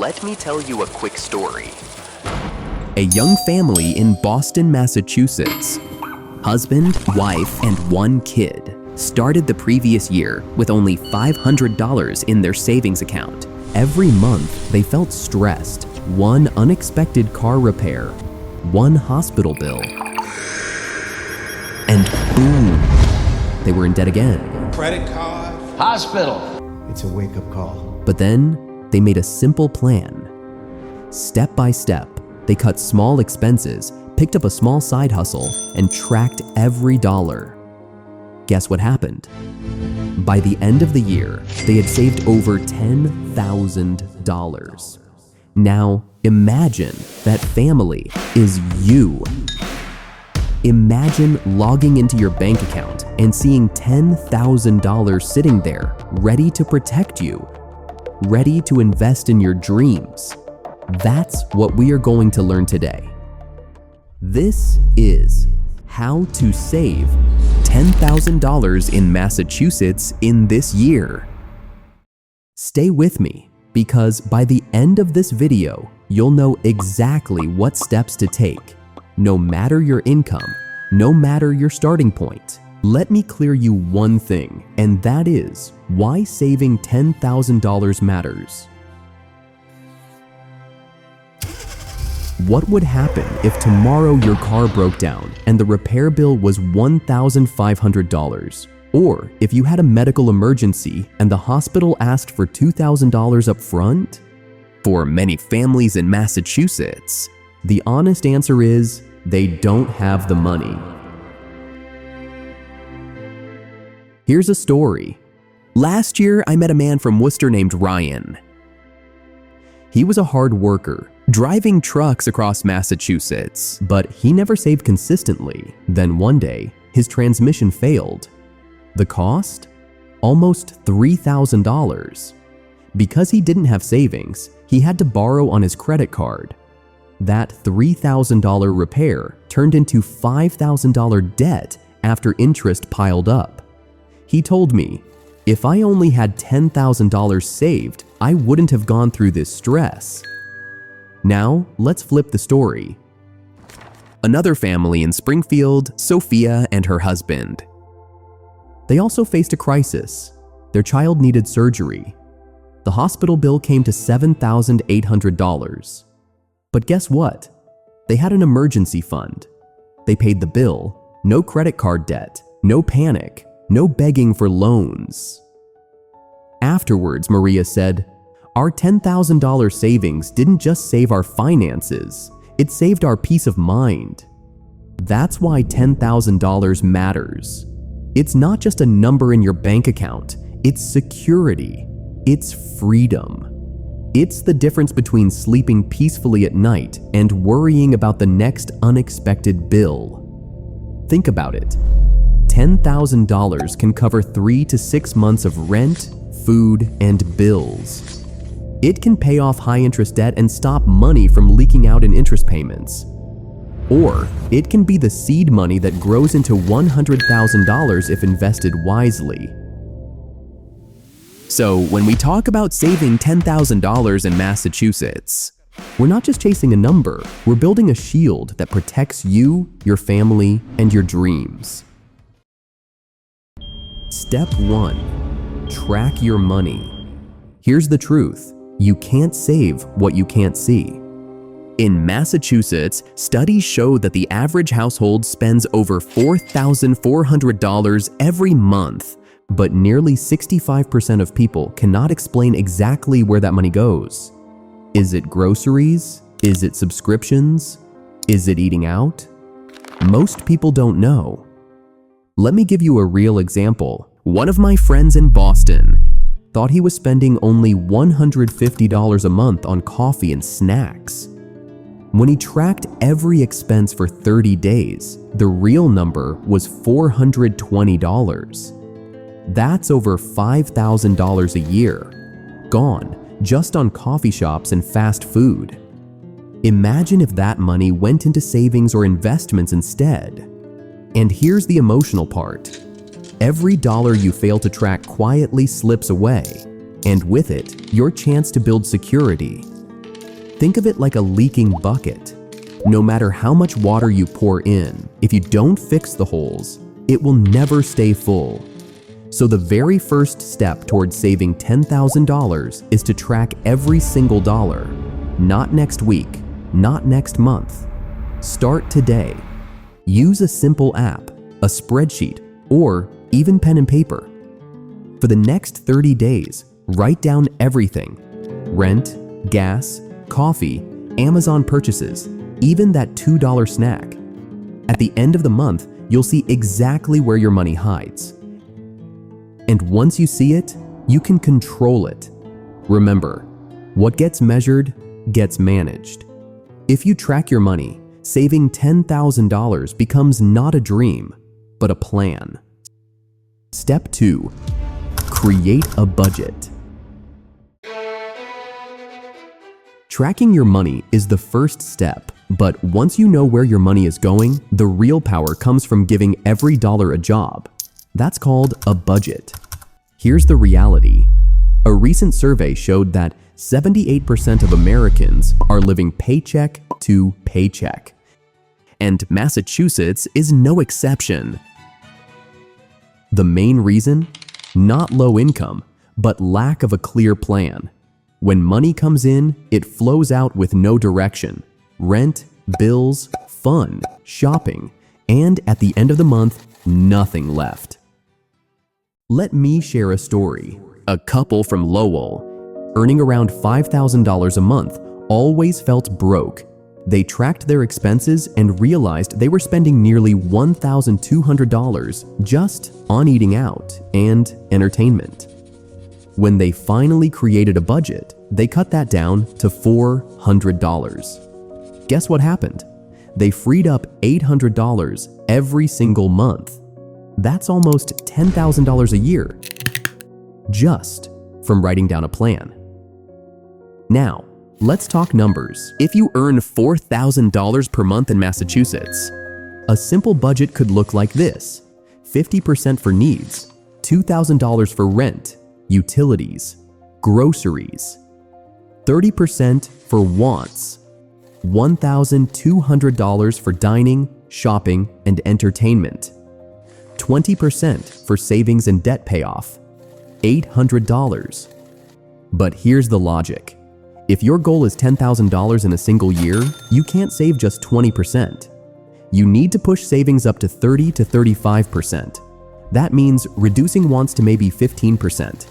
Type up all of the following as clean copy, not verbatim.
let me tell you a quick story. A young family in Boston, Massachusetts. Husband, wife, and one kid started the previous year with only $500 in their savings account. Every month, they felt stressed. One unexpected car repair, one hospital bill, and boom, they were in debt again. Credit card. Hospital. It's a wake-up call. But then, they made a simple plan. Step by step, they cut small expenses, picked up a small side hustle, and tracked every dollar. Guess what happened? By the end of the year, they had saved over $10,000. Now, imagine that family is you. Imagine logging into your bank account and seeing $10,000 sitting there, ready to protect you, ready to invest in your dreams. That's what we are going to learn today. This is how to save $10,000 in Massachusetts in this year. Stay with me, because by the end of this video, you'll know exactly what steps to take, no matter your income, no matter your starting point. Let me clear you one thing, and that is why saving $10,000 matters. What would happen if tomorrow your car broke down and the repair bill was $1,500? Or if you had a medical emergency and the hospital asked for $2,000 up front? For many families in Massachusetts, the honest answer is they don't have the money. Here's a story. Last year, I met a man from Worcester named Ryan. He was a hard worker, driving trucks across Massachusetts, but he never saved consistently. Then one day, his transmission failed. The cost? Almost $3,000. Because he didn't have savings, he had to borrow on his credit card. That $3,000 repair turned into $5,000 debt after interest piled up. He told me, if I only had $10,000 saved, I wouldn't have gone through this stress. Now, let's flip the story. Another family in Springfield, Sophia and her husband. They also faced a crisis. Their child needed surgery. The hospital bill came to $7,800. But guess what? They had an emergency fund. They paid the bill, no credit card debt, no panic, no begging for loans. Afterwards, Maria said, "Our $10,000 savings didn't just save our finances, it saved our peace of mind." That's why $10,000 matters. It's not just a number in your bank account, it's security, it's freedom. It's the difference between sleeping peacefully at night and worrying about the next unexpected bill. Think about it. $10,000 can cover 3 to 6 months of rent, food, and bills. It can pay off high-interest debt and stop money from leaking out in interest payments. Or it can be the seed money that grows into $100,000 if invested wisely. So when we talk about saving $10,000 in Massachusetts, we're not just chasing a number, we're building a shield that protects you, your family, and your dreams. Step 1. Track your money. Here's the truth. You can't save what you can't see. In Massachusetts, studies show that the average household spends over $4,400 every month, but nearly 65% of people cannot explain exactly where that money goes. Is it groceries? Is it subscriptions? Is it eating out? Most people don't know. Let me give you a real example. One of my friends in Boston thought he was spending only $150 a month on coffee and snacks. When he tracked every expense for 30 days, the real number was $420. That's over $5,000 a year, gone just on coffee shops and fast food. Imagine if that money went into savings or investments instead. And here's the emotional part. Every dollar you fail to track quietly slips away, and with it, your chance to build security, Think of it like a leaking bucket. No matter how much water you pour in, if you don't fix the holes, it will never stay full. So the very first step towards saving $10,000 is to track every single dollar. Not next week, not next month. Start today. Use a simple app, a spreadsheet, or even pen and paper. For the next 30 days, write down everything: rent, gas, coffee, Amazon purchases, even that $2 snack. At the end of the month, you'll see exactly where your money hides. And once you see it, you can control it. Remember, what gets measured gets managed. If you track your money, saving $10,000 becomes not a dream, but a plan. Step 2. Create a budget. Tracking your money is the first step, but once you know where your money is going, the real power comes from giving every dollar a job. That's called a budget. Here's the reality. A recent survey showed that 78% of Americans are living paycheck to paycheck. And Massachusetts is no exception. The main reason? Not low income, but lack of a clear plan. When money comes in, it flows out with no direction. Rent, bills, fun, shopping, and at the end of the month, nothing left. Let me share a story. A couple from Lowell, earning around $5,000 a month, always felt broke. They tracked their expenses and realized they were spending nearly $1,200 just on eating out and entertainment. When they finally created a budget, they cut that down to $400. Guess what happened? They freed up $800 every single month. That's almost $10,000 a year, just from writing down a plan. Now, let's talk numbers. If you earn $4,000 per month in Massachusetts, a simple budget could look like this: 50% for needs, $2,000 for rent, utilities, groceries, 30% for wants, $1,200 for dining, shopping, and entertainment, 20% for savings and debt payoff, $800. But here's the logic. If your goal is $10,000 in a single year, you can't save just 20%. You need to push savings up to 30 to 35%. That means reducing wants to maybe 15%.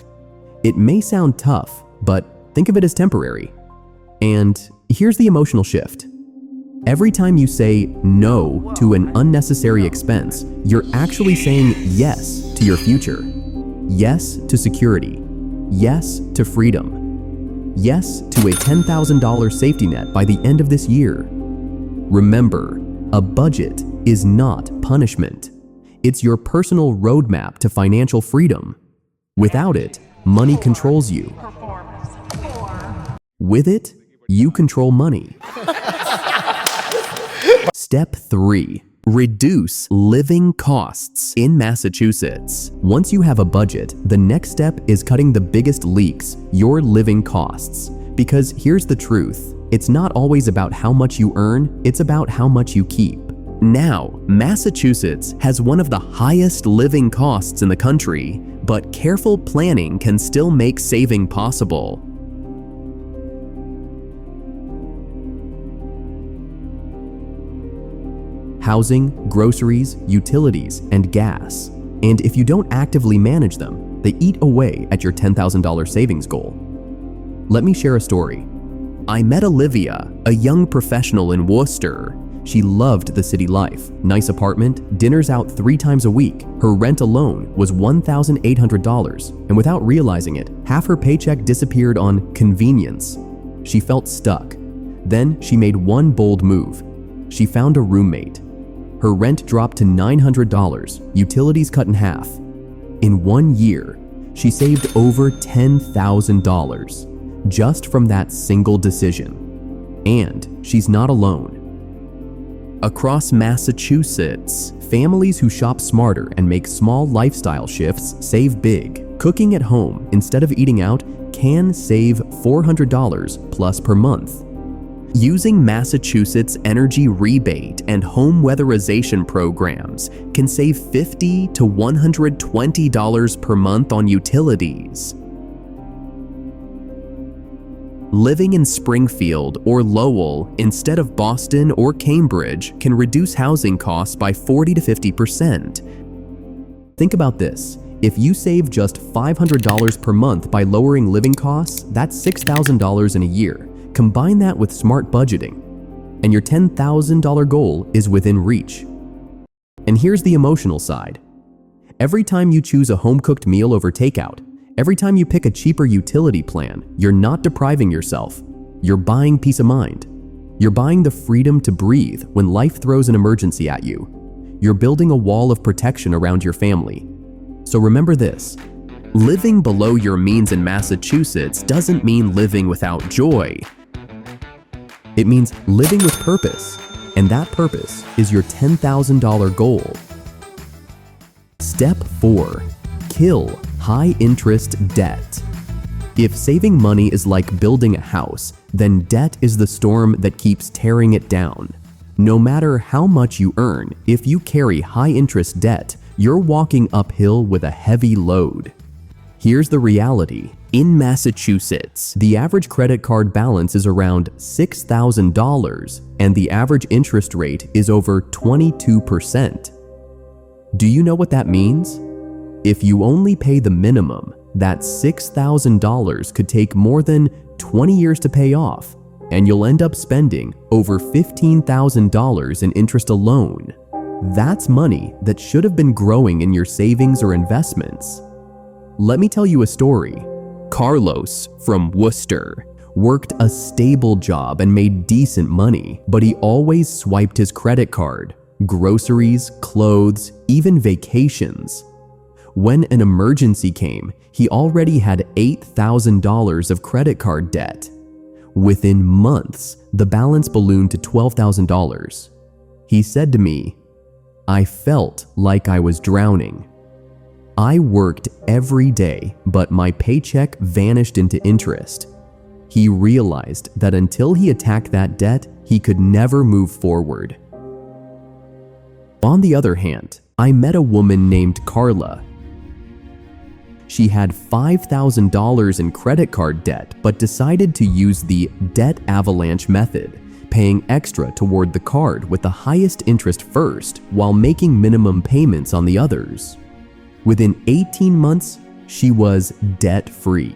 It may sound tough, but think of it as temporary. And here's the emotional shift. Every time you say no to an unnecessary expense, you're actually saying yes to your future. Yes to security. Yes to freedom. Yes to a $10,000 safety net by the end of this year. Remember, a budget is not punishment. It's your personal roadmap to financial freedom. Without it, money controls you. With it, you control money. Step 3. Reduce living costs in Massachusetts. Once you have a budget, the next step is cutting the biggest leaks, your living costs. Because here's the truth. It's not always about how much you earn, it's about how much you keep. Now, Massachusetts has one of the highest living costs in the country, but careful planning can still make saving possible. Housing, groceries, utilities, and gas. And if you don't actively manage them, they eat away at your $10,000 savings goal. Let me share a story. I met Olivia, a young professional in Worcester. She loved the city life. Nice apartment, dinners out 3 times a week. Her rent alone was $1,800, and without realizing it, half her paycheck disappeared on convenience. She felt stuck. Then she made one bold move. She found a roommate. Her rent dropped to $900, utilities cut in half. In 1 year, she saved over $10,000 just from that single decision. And she's not alone. Across Massachusetts, families who shop smarter and make small lifestyle shifts save big. Cooking at home instead of eating out can save $400 plus per month. Using Massachusetts energy rebate and home weatherization programs can save $50 to $120 per month on utilities. Living in Springfield or Lowell instead of Boston or Cambridge can reduce housing costs by 40 to 50%. Think about this. If you save just $500 per month by lowering living costs, that's $6,000 in a year. Combine that with smart budgeting, and your $10,000 goal is within reach. And here's the emotional side. Every time you choose a home-cooked meal over takeout, every time you pick a cheaper utility plan, you're not depriving yourself. You're buying peace of mind. You're buying the freedom to breathe when life throws an emergency at you. You're building a wall of protection around your family. So remember this, living below your means in Massachusetts doesn't mean living without joy. It means living with purpose, and that purpose is your $10,000 goal. Step 4. Kill high-interest debt. If saving money is like building a house, then debt is the storm that keeps tearing it down. No matter how much you earn, if you carry high-interest debt, you're walking uphill with a heavy load. Here's the reality. In Massachusetts, the average credit card balance is around $6,000, and the average interest rate is over 22%. Do you know what that means? If you only pay the minimum, that $6,000 could take more than 20 years to pay off, and you'll end up spending over $15,000 in interest alone. That's money that should have been growing in your savings or investments. Let me tell you a story. Carlos from Worcester worked a stable job and made decent money, but he always swiped his credit card. Groceries, clothes, even vacations. When an emergency came, he already had $8,000 of credit card debt. Within months, the balance ballooned to $12,000. He said to me, "I felt like I was drowning. I worked every day, but my paycheck vanished into interest." He realized that until he attacked that debt, he could never move forward. On the other hand, I met a woman named Carla. She had $5,000 in credit card debt, but decided to use the debt avalanche method, paying extra toward the card with the highest interest first, while making minimum payments on the others. Within 18 months, she was debt-free.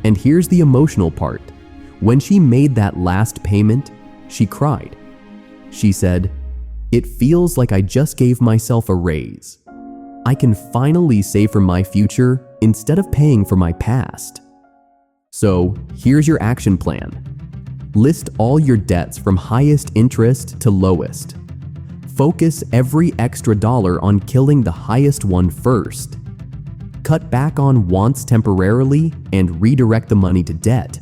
And here's the emotional part. When she made that last payment, she cried. She said, "It feels like I just gave myself a raise. I can finally save for my future instead of paying for my past." So here's your action plan. List all your debts from highest interest to lowest. Focus every extra dollar on killing the highest one first. Cut back on wants temporarily and redirect the money to debt.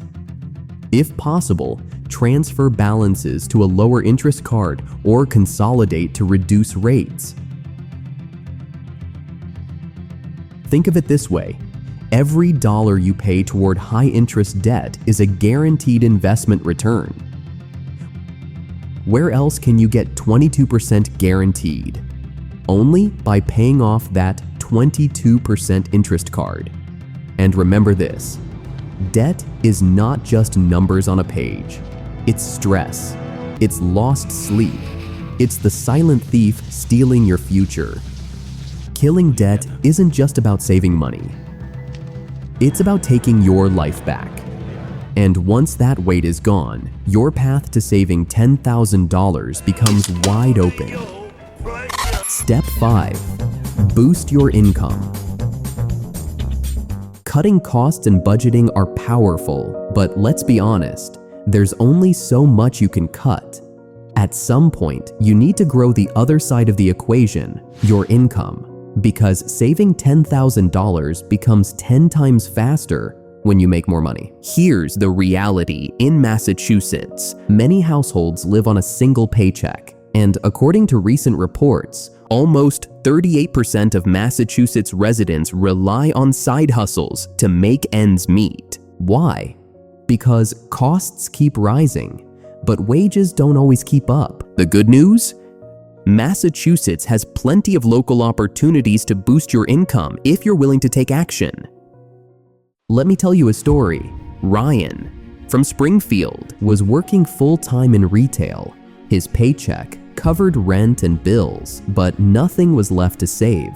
If possible, transfer balances to a lower interest card or consolidate to reduce rates. Think of it this way. Every dollar you pay toward high-interest debt is a guaranteed investment return. Where else can you get 22% guaranteed? Only by paying off that 22% interest card. And remember this, debt is not just numbers on a page. It's stress. It's lost sleep. It's the silent thief stealing your future. Killing debt isn't just about saving money. It's about taking your life back. And once that weight is gone, your path to saving $10,000 becomes wide open. Step 5. Boost your income. Cutting costs and budgeting are powerful, but let's be honest, there's only so much you can cut. At some point, you need to grow the other side of the equation, your income, because saving $10,000 becomes 10 times faster when you make more money. Here's the reality. In Massachusetts, many households live on a single paycheck, and according to recent reports, almost 38% of Massachusetts residents rely on side hustles to make ends meet. Why? Because costs keep rising. but wages don't always keep up. The good news? Massachusetts has plenty of local opportunities to boost your income if you're willing to take action. Let me tell you a story. Ryan, from Springfield, was working full-time in retail. His paycheck covered rent and bills, but nothing was left to save.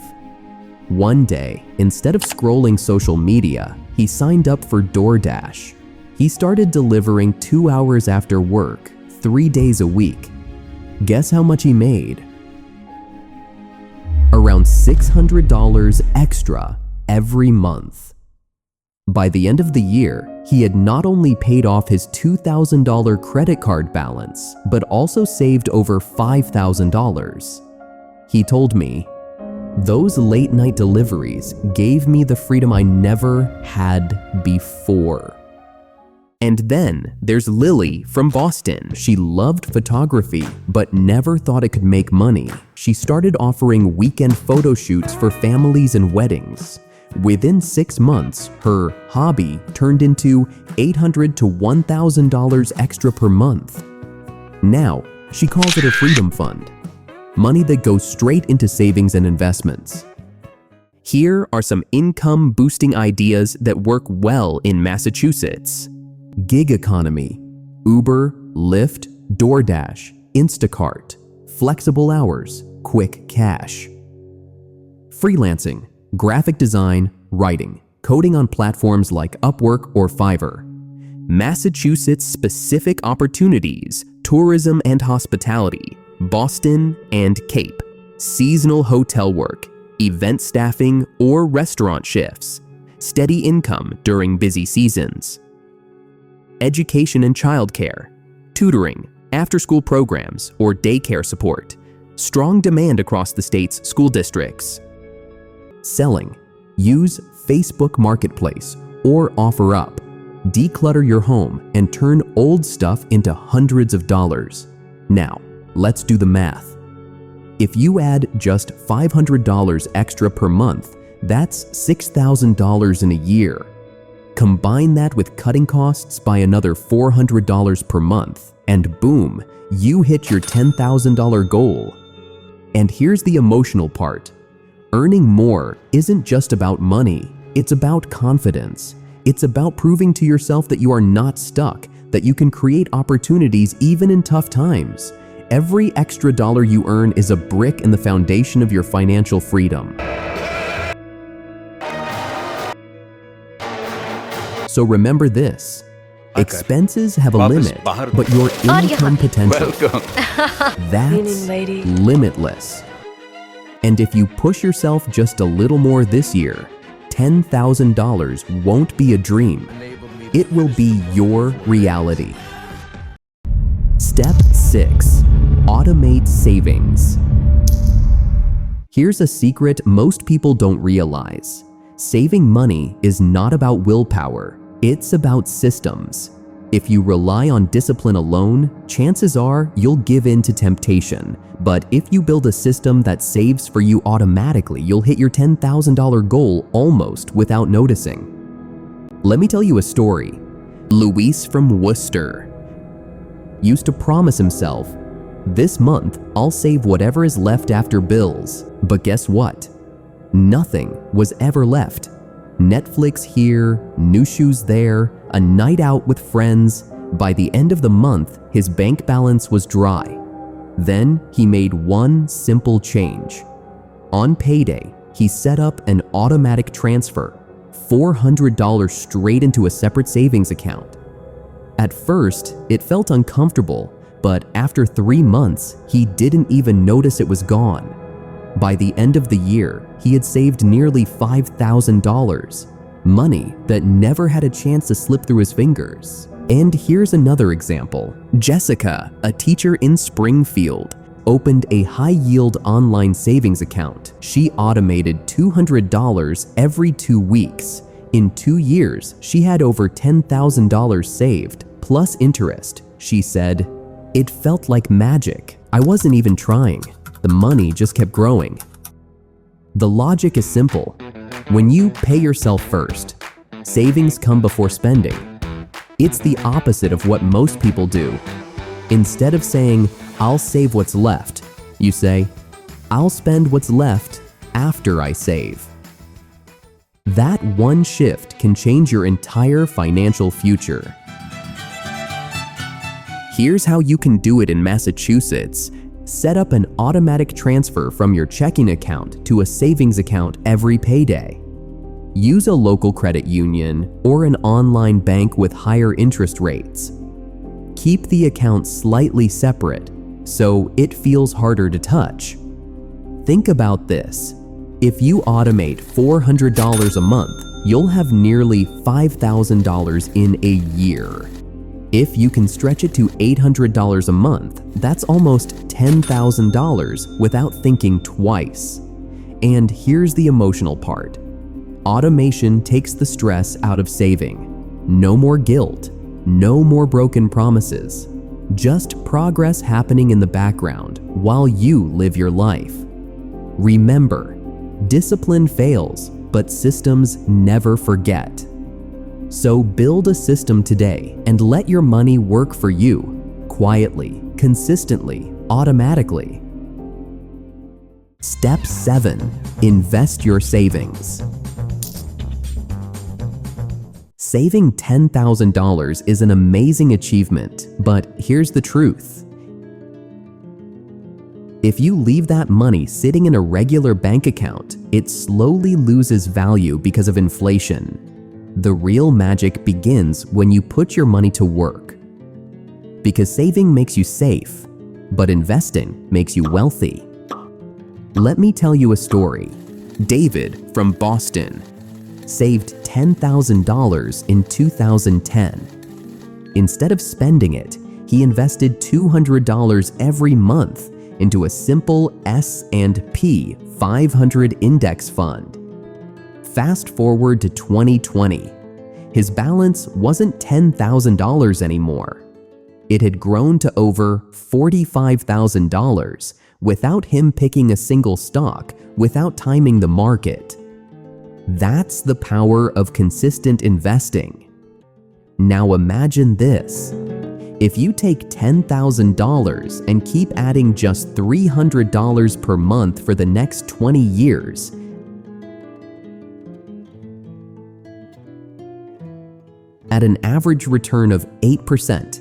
One day, instead of scrolling social media, he signed up for DoorDash. He started delivering 2 hours after work, 3 days a week. Guess how much he made? Around $600 extra every month. By the end of the year, he had not only paid off his $2,000 credit card balance, but also saved over $5,000. He told me, "Those late-night deliveries gave me the freedom I never had before." And then there's Lily from Boston. She loved photography, but never thought it could make money. She started offering weekend photo shoots for families and weddings. Within 6 months, her hobby turned into $800 to $1,000 extra per month. Now, she calls it a freedom fund, money that goes straight into savings and investments. Here are some income-boosting ideas that work well in Massachusetts. Gig economy: Uber, Lyft, DoorDash, Instacart, flexible hours, quick cash. Freelancing: graphic design, writing, coding on platforms like Upwork or Fiverr. Massachusetts-specific opportunities: tourism and hospitality, Boston and Cape, seasonal hotel work, event staffing or restaurant shifts, steady income during busy seasons. Education and childcare, tutoring, after-school programs, or daycare support. Strong demand across the state's school districts. Selling: use Facebook Marketplace or OfferUp. Declutter your home and turn old stuff into hundreds of dollars. Now, let's do the math. If you add just $500 extra per month, that's $6,000 in a year. Combine that with cutting costs by another $400 per month, and boom, you hit your $10,000 goal. And here's the emotional part. Earning more isn't just about money, it's about confidence. It's about proving to yourself that you are not stuck, that you can create opportunities even in tough times. Every extra dollar you earn is a brick in the foundation of your financial freedom. So remember this, expenses have a limit, but your income potential, that's limitless. And if you push yourself just a little more this year, $10,000 won't be a dream. It will be your reality. Step 6. Automate savings. Here's a secret most people don't realize. Saving money is not about willpower, it's about systems. If you rely on discipline alone, chances are you'll give in to temptation. But if you build a system that saves for you automatically, you'll hit your $10,000 goal almost without noticing. Let me tell you a story. Luis from Worcester used to promise himself, "This month, I'll save whatever is left after bills." But guess what? Nothing was ever left. Netflix here, new shoes there, a night out with friends. By the end of the month, his bank balance was dry. Then he made one simple change. On payday, he set up an automatic transfer, $400 straight into a separate savings account. At first, it felt uncomfortable, but after 3 months, he didn't even notice it was gone. By the end of the year, he had saved nearly $5,000, money that never had a chance to slip through his fingers. And here's another example. Jessica, a teacher in Springfield, opened a high-yield online savings account. She automated $200 every 2 weeks. In 2 years, she had over $10,000 saved, plus interest. She said, "It felt like magic. I wasn't even trying. The money just kept growing." The logic is simple. When you pay yourself first, savings come before spending. It's the opposite of what most people do. Instead of saying, "I'll save what's left," you say, "I'll spend what's left after I save." That one shift can change your entire financial future. Here's how you can do it in Massachusetts. Set up an automatic transfer from your checking account to a savings account every payday. Use a local credit union or an online bank with higher interest rates. Keep the account slightly separate so it feels harder to touch. Think about this. If you automate $400 a month, you'll have nearly $5,000 in a year. If you can stretch it to $800 a month, that's almost $10,000 without thinking twice. And here's the emotional part. Automation takes the stress out of saving. No more guilt, no more broken promises. Just progress happening in the background while you live your life. Remember, discipline fails, but systems never forget. So build a system today and let your money work for you, quietly, consistently, automatically. Step 7. Invest your savings. Saving $10,000 is an amazing achievement, but here's the truth. If you leave that money sitting in a regular bank account, it slowly loses value because of inflation. The real magic begins when you put your money to work. Because saving makes you safe, but investing makes you wealthy. Let me tell you a story. David from Boston saved $10,000 in 2010. Instead of spending it, he invested $200 every month into a simple S&P 500 index fund. Fast forward to 2020. His balance wasn't $10,000 anymore. It had grown to over $45,000 without him picking a single stock, without timing the market. That's the power of consistent investing. Now imagine this. If you take $10,000 and keep adding just $300 per month for the next 20 years, at an average return of 8%,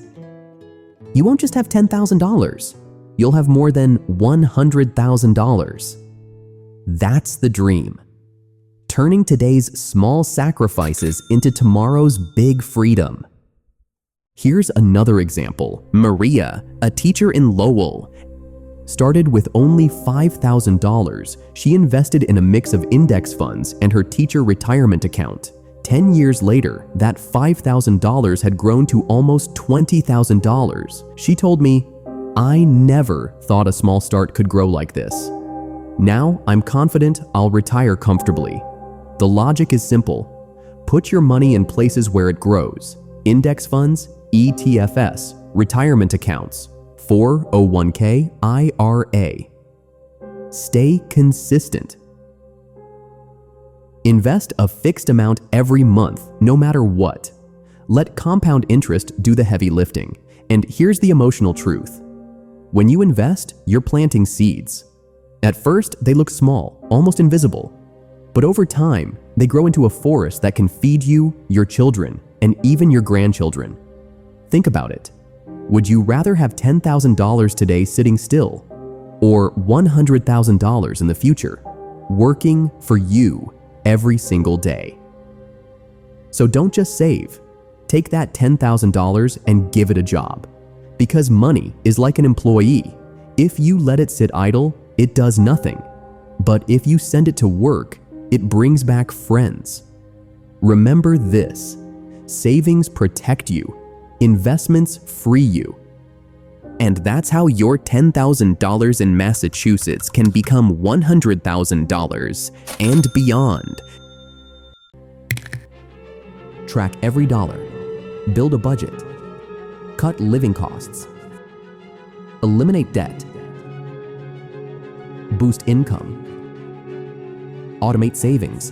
you won't just have $10,000, you'll have more than $100,000. That's the dream. Turning today's small sacrifices into tomorrow's big freedom. Here's another example. Maria, a teacher in Lowell, started with only $5,000. She invested in a mix of index funds and her teacher retirement account. 10 years later, that $5,000 had grown to almost $20,000. She told me, "I never thought a small start could grow like this. Now I'm confident I'll retire comfortably." The logic is simple. Put your money in places where it grows. Index funds, ETFs, retirement accounts, 401k, IRA. Stay consistent. Invest a fixed amount every month, no matter what. Let compound interest do the heavy lifting. And here's the emotional truth. When you invest, you're planting seeds. At first, they look small, almost invisible. But over time, they grow into a forest that can feed you, your children, and even your grandchildren. Think about it. Would you rather have $10,000 today sitting still, or $100,000 in the future, working for you every single day? So don't just save. Take that $10,000 and give it a job. Because money is like an employee. If you let it sit idle, it does nothing. But if you send it to work, it brings back friends. Remember this: savings protect you, investments free you. And that's how your $10,000 in Massachusetts can become $100,000 and beyond. Track every dollar, build a budget, cut living costs, eliminate debt, boost income, automate savings,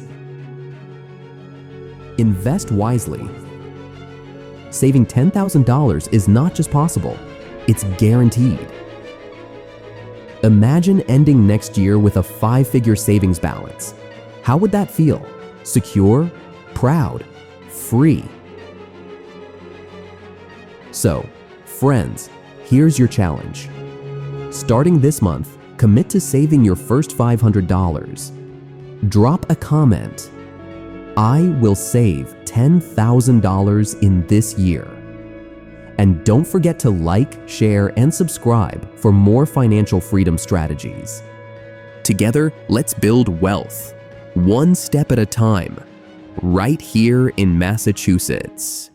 invest wisely. Saving $10,000 is not just possible, It's guaranteed. Imagine ending next year with a 5-figure savings balance. How would that feel? Secure, proud, free. So, friends, here's your challenge. Starting this month, commit to saving your first $500. Drop a comment. I will save $10,000 in this year. And don't forget to like, share, and subscribe for more financial freedom strategies. Together, let's build wealth, one step at a time, right here in Massachusetts.